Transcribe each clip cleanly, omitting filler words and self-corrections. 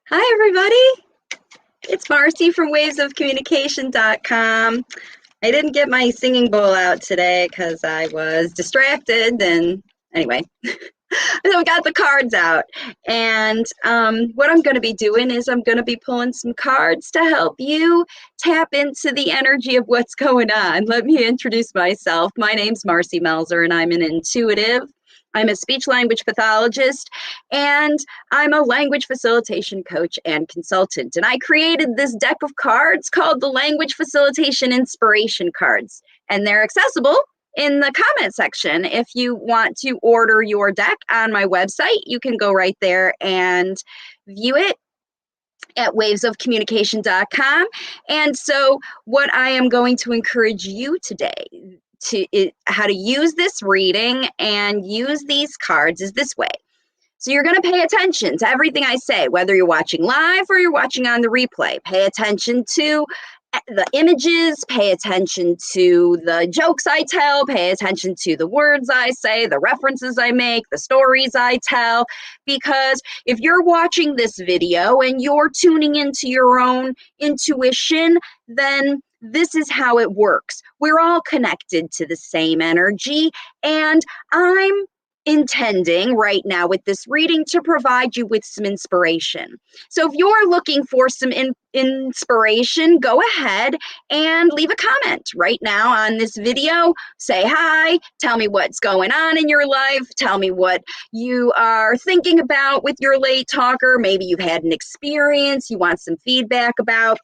Hi, everybody. It's Marcy from wavesofcommunication.com. I didn't get my singing bowl out today because I was distracted. And anyway, so I got the cards out. And what I'm going to be doing is I'm going to be pulling some cards to help you tap into the energy of what's going on. Let me introduce myself. My name's Marcy Melzer, and I'm an intuitive. I'm a speech language pathologist, and I'm a language facilitation coach and consultant. And I created this deck of cards called the Language Facilitation Inspiration Cards, and they're accessible in the comment section. If you want to order your deck on my website, you can go right there and view it at wavesofcommunication.com. And so what I am going to encourage you today how to use this reading and use these cards is this way. So you're going to pay attention to everything I say, whether you're watching live or you're watching on the replay. Pay attention to the images, pay attention to the jokes I tell, pay attention to the words I say, the references I make, the stories I tell, because if you're watching this video and you're tuning into your own intuition, then this is how it works. We're all connected to the same energy, and I'm intending right now with this reading to provide you with some inspiration. So if you're looking for some inspiration, go ahead and leave a comment right now on this video. Say hi, tell me what's going on in your life, tell me what you are thinking about with your late talker. Maybe you've had an experience you want some feedback about.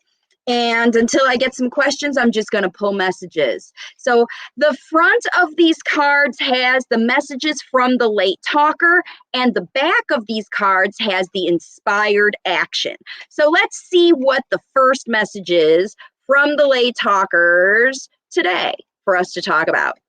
And until I get some questions, I'm just going to pull messages. So the front of these cards has the messages from the late talker, and the back of these cards has the inspired action. So let's see what the first message is from the late talkers today for us to talk about.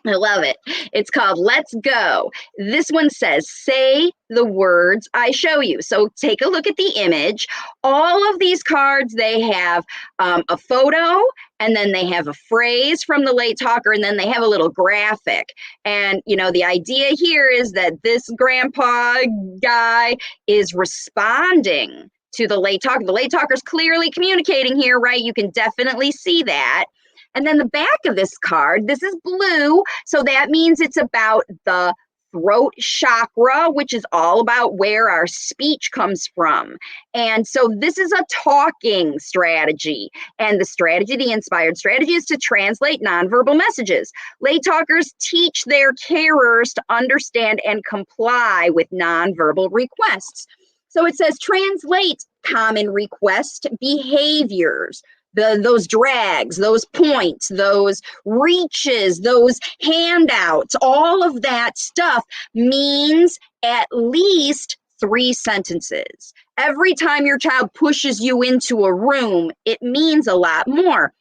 I love it. It's called Let's Go. This one says, say the words I show you. So take a look at the image. All of these cards, they have a photo, and then they have a phrase from the late talker, and then they have a little graphic. And, you know, the idea here is that this grandpa guy is responding to the late talker. The late talker's clearly communicating here, right? You can definitely see that. And then the back of this card, this is blue, so that means it's about the throat chakra, which is all about where our speech comes from. And so this is a talking strategy. And the strategy, the inspired strategy, is to translate nonverbal messages. Late talkers teach their carers to understand and comply with nonverbal requests. So it says translate common request behaviors. Those drags, those points, those reaches, those handouts, all of that stuff means at least 3 sentences. Every time your child pushes you into a room, it means a lot more.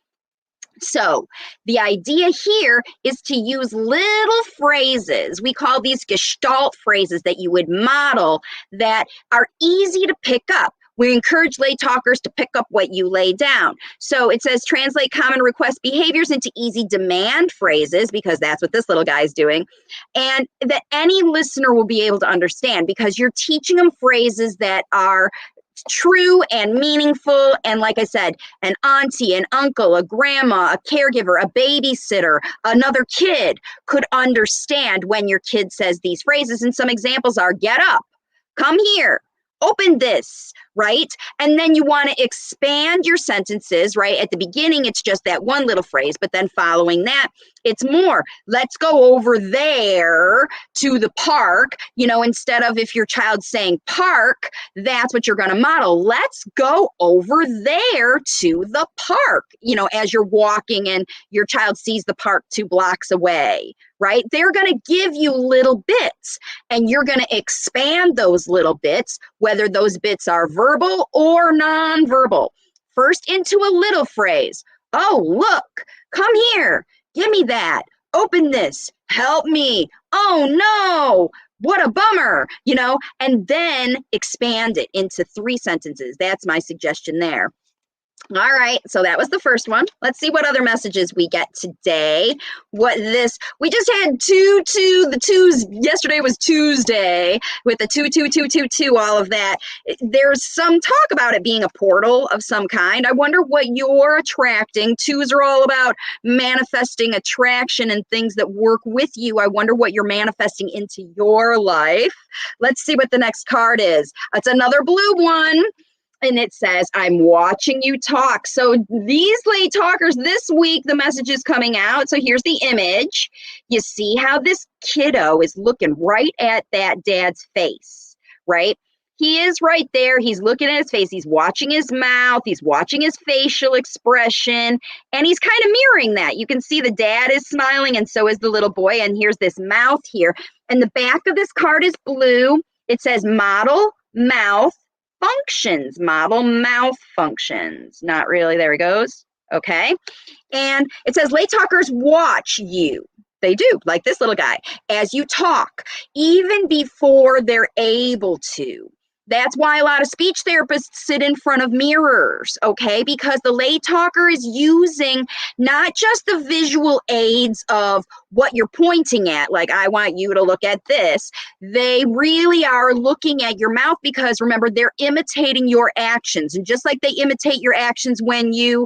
So the idea here is to use little phrases. We call these Gestalt phrases that you would model that are easy to pick up. We encourage late talkers to pick up what you lay down. So it says translate common request behaviors into easy demand phrases, because that's what this little guy is doing, and that any listener will be able to understand, because you're teaching them phrases that are true and meaningful. And like I said, an auntie, an uncle, a grandma, a caregiver, a babysitter, another kid could understand when your kid says these phrases. And some examples are get up, come here, open this, right? And then you want to expand your sentences, right? At the beginning, it's just that one little phrase, but then following that, it's more. Let's go over there to the park. You know, instead of if your child's saying park, that's what you're going to model. Let's go over there to the park, you know, as you're walking and your child sees the park 2 blocks away, right? They're going to give you little bits, and you're going to expand those little bits, whether those bits are verbal or nonverbal. First into a little phrase. Oh, look, come here. Give me that. Open this. Help me. Oh, no. What a bummer, you know, and then expand it into 3 sentences. That's my suggestion there. All right, so that was the first one. Let's see what other messages we get today. We just had the twos. Yesterday was Tuesday with the two, all of that. There's some talk about it being a portal of some kind. I wonder what you're attracting. Twos are all about manifesting attraction and things that work with you. I wonder what you're manifesting into your life. Let's see what the next card is. It's another blue one. And it says, I'm watching you talk. So these late talkers this week, the message is coming out. So here's the image. You see how this kiddo is looking right at that dad's face, right? He is right there. He's looking at his face. He's watching his mouth. He's watching his facial expression. And he's kind of mirroring that. You can see the dad is smiling and so is the little boy. And here's this mouth here. And the back of this card is blue. It says model mouth functions, model mouth functions. Not really, there he goes. Okay. And it says late talkers watch you. They do, like this little guy, as you talk, even before they're able to. That's why a lot of speech therapists sit in front of mirrors, okay? Because the late talker is using not just the visual aids of what you're pointing at, like I want you to look at this. They really are looking at your mouth because remember, they're imitating your actions. And just like they imitate your actions when you,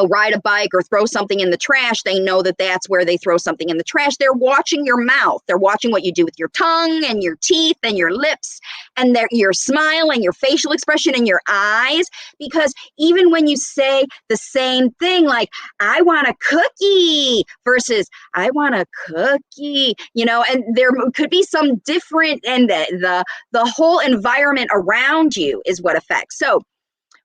ride a bike or throw something in the trash, they know that that's where they throw something in the trash. They're watching your mouth. They're watching what you do with your tongue and your teeth and your lips and your smile and your facial expression and your eyes. Because even when you say the same thing, like, I want a cookie versus I want a cookie, and there could be some different, and the whole environment around you is what affects. So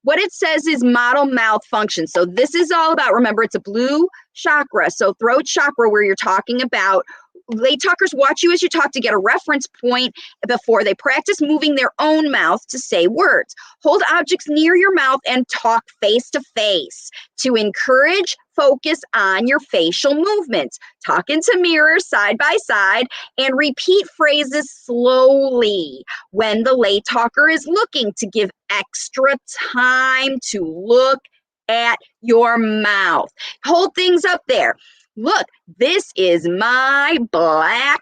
what it says is model mouth function. So this is all about, remember, it's a blue chakra. So throat chakra, where you're talking about late talkers watch you as you talk to get a reference point before they practice moving their own mouth to say words. Hold objects near your mouth and talk face to face to encourage focus on your facial movements. Talk into mirrors side by side and repeat phrases slowly when the late talker is looking to give extra time to look at your mouth. Hold things up there. Look, this is my black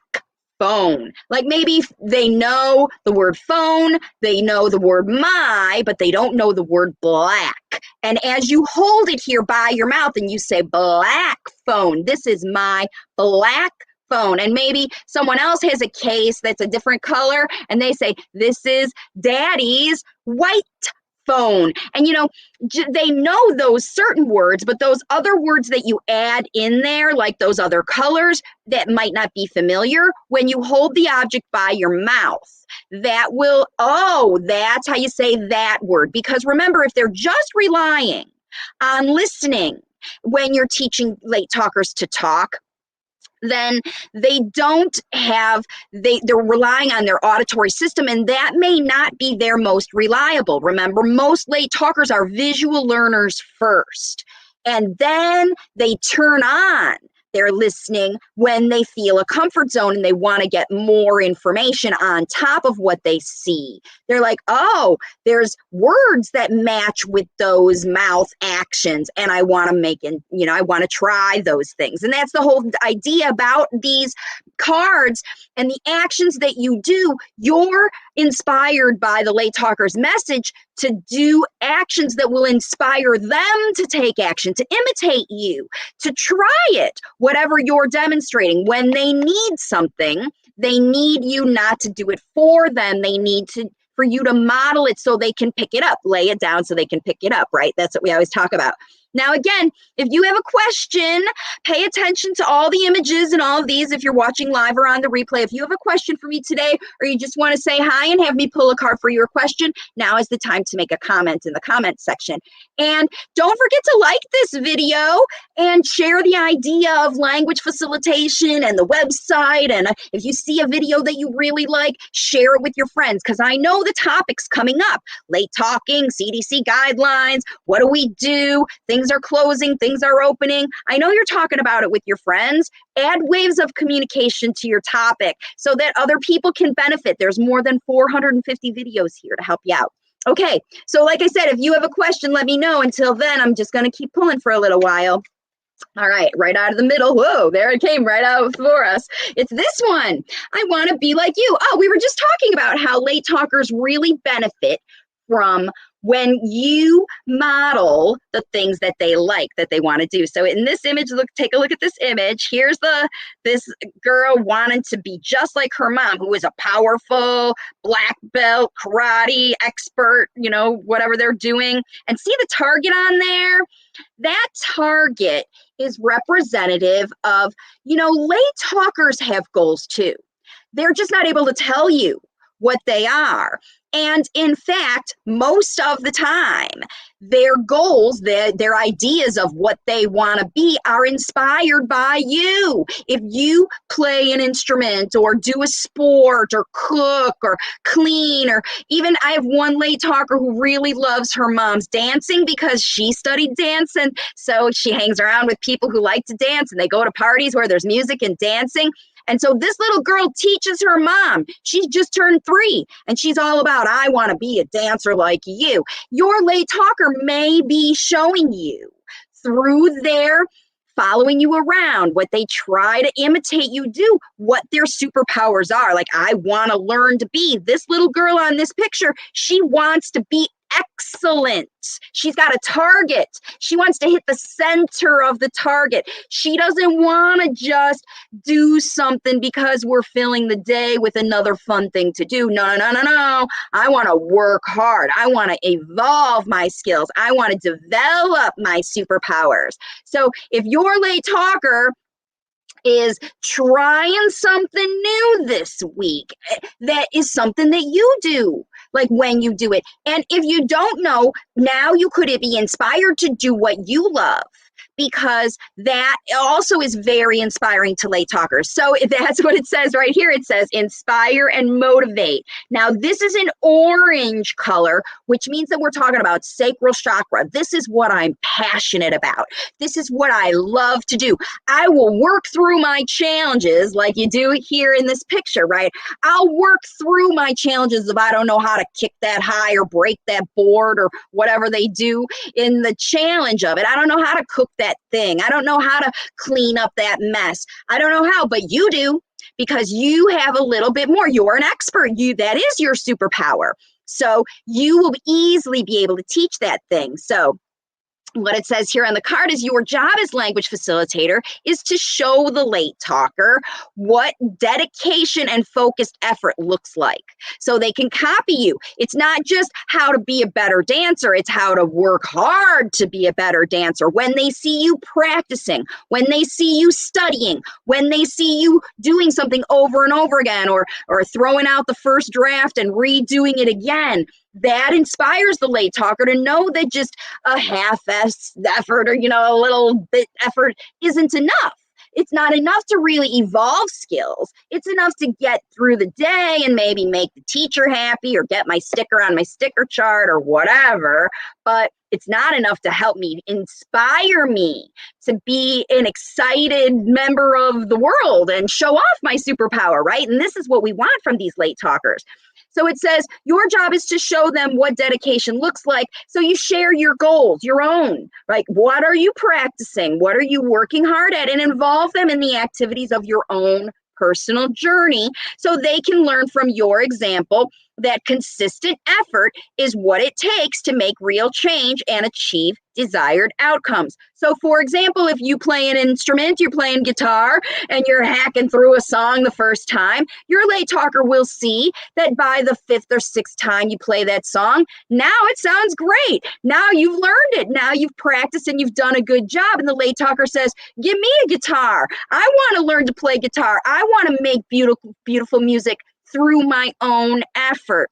phone. Like maybe they know the word phone, they know the word my, but they don't know the word black. And as you hold it here by your mouth and you say black phone, this is my black phone. And maybe someone else has a case that's a different color and they say, this is daddy's white phone. And they know those certain words, but those other words that you add in there, like those other colors that might not be familiar, when you hold the object by your mouth, that will, that's how you say that word. Because remember, if they're just relying on listening when you're teaching late talkers to talk, then they're relying on their auditory system, and that may not be their most reliable. Remember, most late talkers are visual learners first, and then they turn on their listening when they feel a comfort zone and they want to get more information on top of what they see. They're like, there's words that match with those mouth actions, and I want to I want to try those things. And that's the whole idea about these cards and the actions that you do. You're inspired by the late talker's message to do actions that will inspire them to take action, to imitate you, to try it, whatever you're demonstrating. When they need something, they need you not to do it for them. They need for you to model it so they can pick it up, lay it down so they can pick it up, right? That's what we always talk about. Now, again, if you have a question, pay attention to all the images and all of these if you're watching live or on the replay. If you have a question for me today, or you just want to say hi and have me pull a card for your question, now is the time to make a comment in the comment section. And don't forget to like this video and share the idea of language facilitation and the website. And if you see a video that you really like, share it with your friends, because I know the topic's coming up. Late talking, CDC guidelines, what do we do? Things are closing, things are opening. I know you're talking about it with your friends. Add waves of communication to your topic so that other people can benefit. There's more than 450 videos here to help you out. Okay, so like I said, if you have a question, let me know. Until then, I'm just going to keep pulling for a little while. All right, right out of the middle. Whoa, there it came right out for us. It's this one. I want to be like you. Oh, we were just talking about how late talkers really benefit from when you model the things that they like, that they want to do. So in this image, look, take a look at this image. Here's this girl wanting to be just like her mom, who is a powerful black belt karate expert, whatever they're doing. And see the target on there? That target is representative of, late talkers have goals too. They're just not able to tell you what they are. And in fact, most of the time, their goals, their ideas of what they want to be are inspired by you. If you play an instrument or do a sport or cook or clean, or even I have one late talker who really loves her mom's dancing because she studied dance. And so she hangs around with people who like to dance, and they go to parties where there's music and dancing. And so this little girl teaches her mom. She's just turned 3, and she's all about, I want to be a dancer like you. Your late talker may be showing you through their following you around, what they try to imitate you do, what their superpowers are. Like, I want to learn to be. This little girl on this picture, she wants to be excellent. She's got a target. She wants to hit the center of the target. She doesn't want to just do something because we're filling the day with another fun thing to do. No, no, no, no. I want to work hard. I want to evolve my skills. I want to develop my superpowers. So if your late talker is trying something new this week, that is something that you do, like when you do it. And if you don't know, now you could be inspired to do what you love, because that also is very inspiring to late talkers. So that's what it says right here. It says inspire and motivate. Now, this is an orange color, which means that we're talking about sacral chakra. This is what I'm passionate about. This is what I love to do. I will work through my challenges like you do here in this picture, right? I'll work through my challenges if I don't know how to kick that high or break that board or whatever they do in the challenge of it. I don't know how to cook that thing. I don't know how to clean up that mess. I don't know how, but you do, because you have a little bit more. You're an expert. That is your superpower. So you will easily be able to teach that thing. So what it says here on the card is your job as language facilitator is to show the late talker what dedication and focused effort looks like, so they can copy you. It's not just how to be a better dancer, it's how to work hard to be a better dancer. When they see you practicing, when they see you studying, when they see you doing something over and over again, or throwing out the first draft and redoing it again, that inspires the late talker to know that just a half-assed effort or, a little bit effort isn't enough. It's not enough to really evolve skills. It's enough to get through the day and maybe make the teacher happy or get my sticker on my sticker chart or whatever. But it's not enough to help me, inspire me to be an excited member of the world and show off my superpower, right? And this is what we want from these late talkers. So it says your job is to show them what dedication looks like. So you share your goals, your own, right? What are you practicing? What are you working hard at? And involve them in the activities of your own personal journey so they can learn from your example that consistent effort is what it takes to make real change and achieve desired outcomes. So, for example, if you play an instrument, you're playing guitar, and you're hacking through a song the first time, your late talker will see that by the 5th or 6th time you play that song, now it sounds great. Now you've learned it. Now you've practiced and you've done a good job. And the late talker says, give me a guitar. I want to learn to play guitar. I want to make beautiful, beautiful music through my own effort.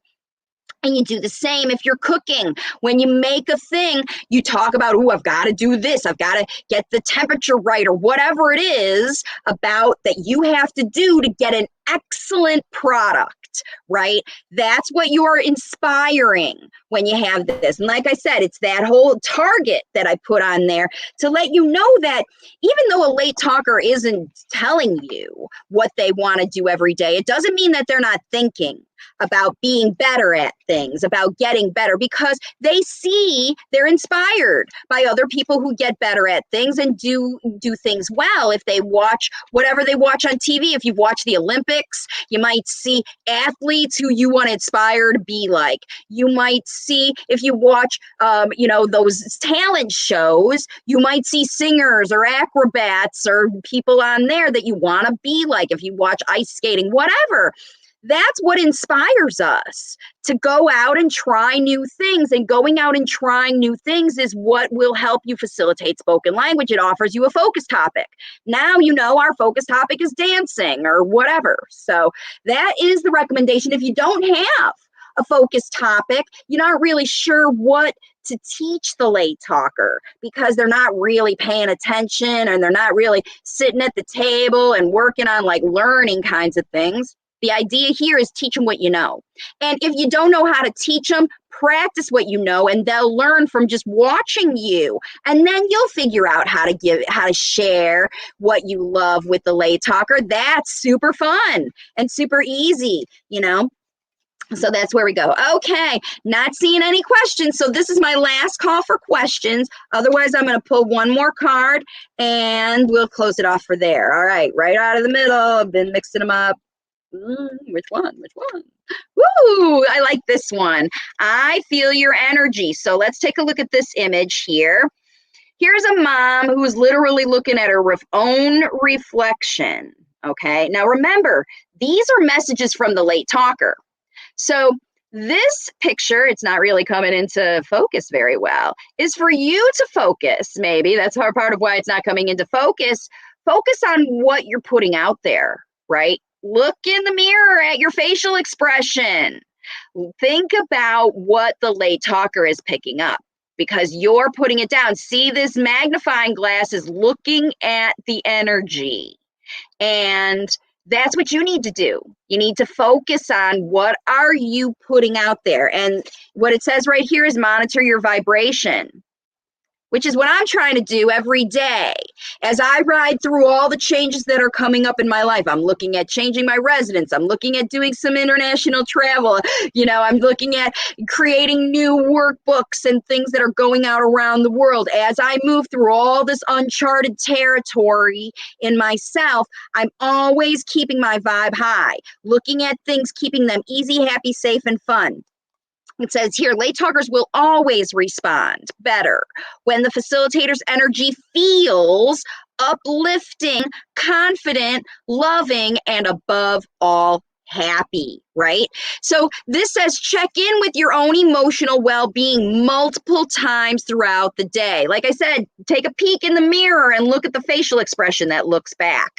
And you do the same if you're cooking. When you make a thing, you talk about, oh, I've got to do this. I've got to get the temperature right, or whatever it is about that you have to do to get an excellent product, right? That's what you're inspiring when you have this. And like I said, it's that whole target that I put on there to let you know that even though a late talker isn't telling you what they want to do every day, it doesn't mean that they're not thinking about being better at things, about getting better, because they see they're inspired by other people who get better at things and do things well. If they watch whatever they watch on TV, if you've watched the Olympics, you might see athletes who you want to inspire to be like. You might see, if you watch, those talent shows, you might see singers or acrobats or people on there that you want to be like. If you watch ice skating, whatever. That's what inspires us to go out and try new things. And going out and trying new things is what will help you facilitate spoken language. It offers you a focus topic. Now you know our focus topic is dancing or whatever. So that is the recommendation. If you don't have a focus topic, you're not really sure what to teach the late talker because they're not really paying attention and they're not really sitting at the table and working on like learning kinds of things. The idea here is teach them what you know. And if you don't know how to teach them, practice what you know, and they'll learn from just watching you. And then you'll figure out how to share what you love with the late talker. That's super fun and super easy, So that's where we go. Okay, not seeing any questions. So this is my last call for questions. Otherwise, I'm going to pull one more card and we'll close it off for there. All right, right out of the middle. I've been mixing them up. Which one? Woo! I like this one. I feel your energy. So let's take a look at this image here. Here's a mom who's literally looking at her own reflection. Okay. Now remember, these are messages from the late talker. So this picture, it's not really coming into focus very well, is for you to focus. Maybe that's part of why it's not coming into focus. Focus on what you're putting out there, right? Look in the mirror at your facial expression. Think about what the late talker is picking up because you're putting it down. See, this magnifying glass is looking at the energy. And that's what you need to do. You need to focus on what are you putting out there. And what it says right here is monitor your vibration, which is what I'm trying to do every day. As I ride through all the changes that are coming up in my life, I'm looking at changing my residence. I'm looking at doing some international travel. I'm looking at creating new workbooks and things that are going out around the world. As I move through all this uncharted territory in myself, I'm always keeping my vibe high, looking at things, keeping them easy, happy, safe, and fun. It says here, late talkers will always respond better when the facilitator's energy feels uplifting, confident, loving, and above all, happy, right? So this says check in with your own emotional well-being multiple times throughout the day. Like I said, take a peek in the mirror and look at the facial expression that looks back.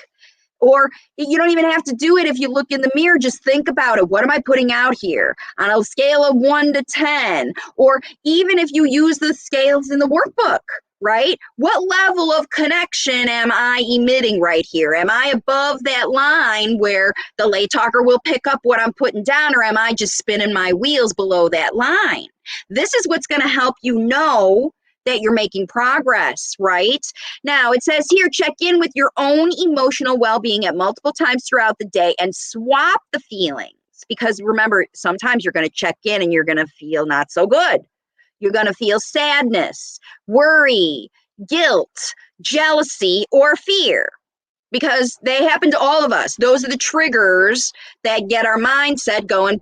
Or you don't even have to do it if you look in the mirror. Just think about it. What am I putting out here on a scale of 1 to 10? Or even if you use the scales in the workbook, right? What level of connection am I emitting right here? Am I above that line where the late talker will pick up what I'm putting down, or am I just spinning my wheels below that line? This is what's going to help you know that you're making progress, right? Now, it says here, check in with your own emotional well-being at multiple times throughout the day and swap the feelings. Because remember, sometimes you're going to check in and you're going to feel not so good. You're going to feel sadness, worry, guilt, jealousy, or fear. Because they happen to all of us. Those are the triggers that get our mindset going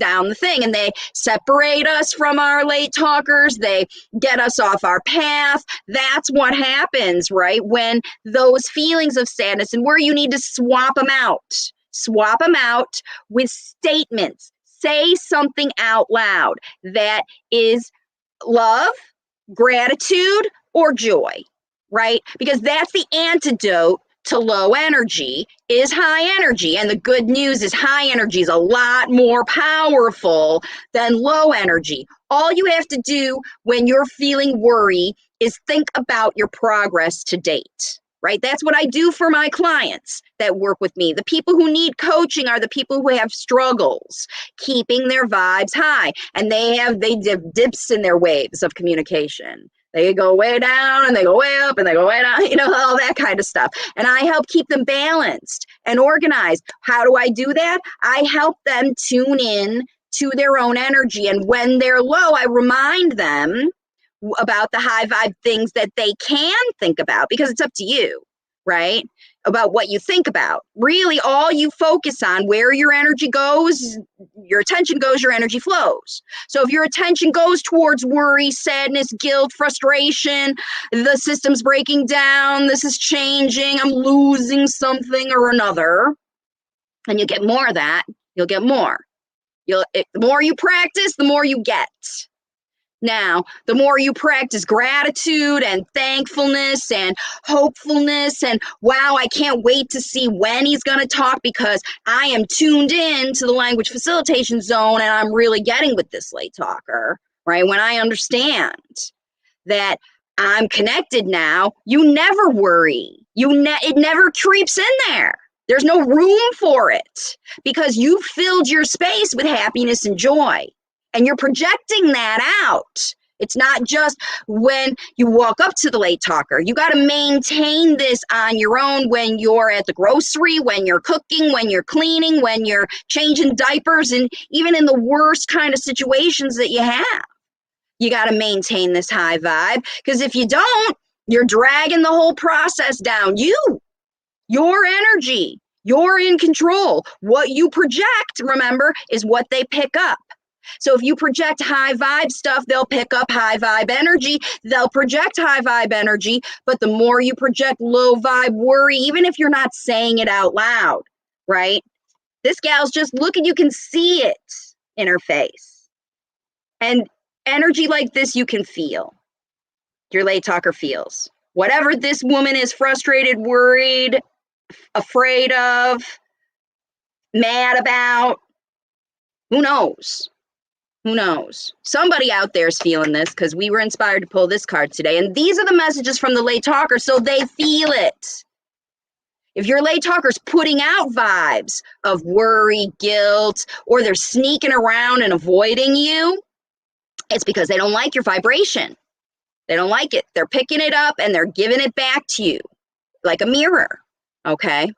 down the thing, and they separate us from our late talkers. They get us off our path. That's what happens, right? When those feelings of sadness and worry, you need to swap them out. Swap them out with statements. Say something out loud that is love, gratitude, or joy, right? Because that's the antidote to low energy is high energy. And the good news is high energy is a lot more powerful than low energy. All you have to do when you're feeling worry is think about your progress to date. right? That's what I do for my clients that work with me. The people who need coaching are the people who have struggles keeping their vibes high, and they have dips in their waves of communication. They go way down and they go way up and they go way down, all that kind of stuff. And I help keep them balanced and organized. How do I do that? I help them tune in to their own energy. And when they're low, I remind them about the high vibe things that they can think about, because it's up to you, right? About what you think about. Really, all you focus on, where your energy goes, your attention goes, your energy flows. So if your attention goes towards worry, sadness, guilt, frustration, the system's breaking down, this is changing, I'm losing something or another, and you get more of that, you'll get more. The more you practice, the more you get. Now, the more you practice gratitude and thankfulness and hopefulness and, wow, I can't wait to see when he's going to talk because I am tuned in to the language facilitation zone and I'm really getting with this late talker, right? When I understand that I'm connected now, you never worry. It never creeps in there. There's no room for it because you filled your space with happiness and joy. And you're projecting that out. It's not just when you walk up to the late talker. You got to maintain this on your own when you're at the grocery, when you're cooking, when you're cleaning, when you're changing diapers, and even in the worst kind of situations that you have. You got to maintain this high vibe, because if you don't, you're dragging the whole process down. Your energy, you're in control. What you project, remember, is what they pick up. So if you project high vibe stuff, they'll pick up high vibe energy. They'll project high vibe energy, but the more you project low vibe worry, even if you're not saying it out loud, right? This gal's just looking, you can see it in her face. And energy like this, you can feel. Your late talker feels. Whatever this woman is frustrated, worried, afraid of, mad about, who knows? Who knows? Somebody out there is feeling this, because we were inspired to pull this card today. And these are the messages from the late talker, so they feel it. If your late talker's putting out vibes of worry, guilt, or they're sneaking around and avoiding you, it's because they don't like your vibration. They don't like it. They're picking it up and they're giving it back to you like a mirror. Okay?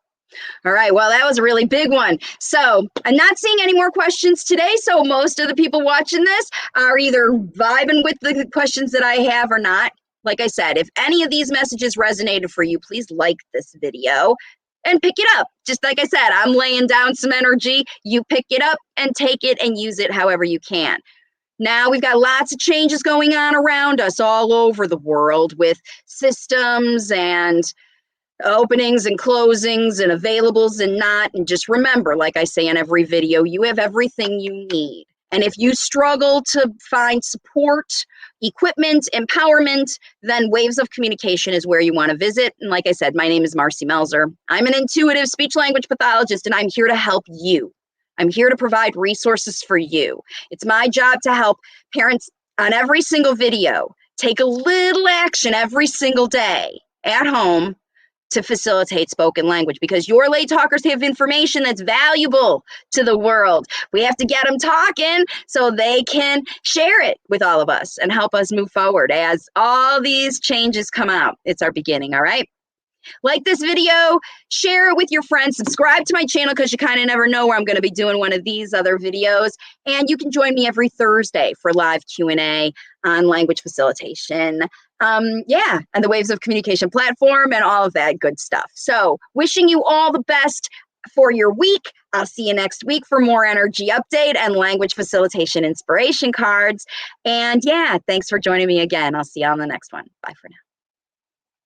All right, well, that was a really big one. So I'm not seeing any more questions today, so most of the people watching this are either vibing with the questions that I have or not. Like I said, if any of these messages resonated for you, please like this video and pick it up. Just like I said, I'm laying down some energy. You pick it up and take it and use it however you can. Now we've got lots of changes going on around us all over the world with systems and openings and closings and availables and not. And just remember, like I say in every video, you have everything you need. And if you struggle to find support, equipment, empowerment, then Waves of Communication is where you want to visit. And like I said, my name is Marcy Melzer. I'm an intuitive speech language pathologist, and I'm here to help you. I'm here to provide resources for you. It's my job to help parents on every single video take a little action every single day at home to facilitate spoken language, because your late talkers have information that's valuable to the world. We have to get them talking so they can share it with all of us and help us move forward as all these changes come out. It's our beginning, all right? Like this video, share it with your friends, subscribe to my channel, because you kind of never know where I'm going to be doing one of these other videos. And you can join me every Thursday for live Q&A on language facilitation. And the Waves of Communication platform and all of that good stuff. So wishing you all the best for your week. I'll see you next week for more energy update and language facilitation inspiration cards. And thanks for joining me again. I'll see you on the next one. Bye for now.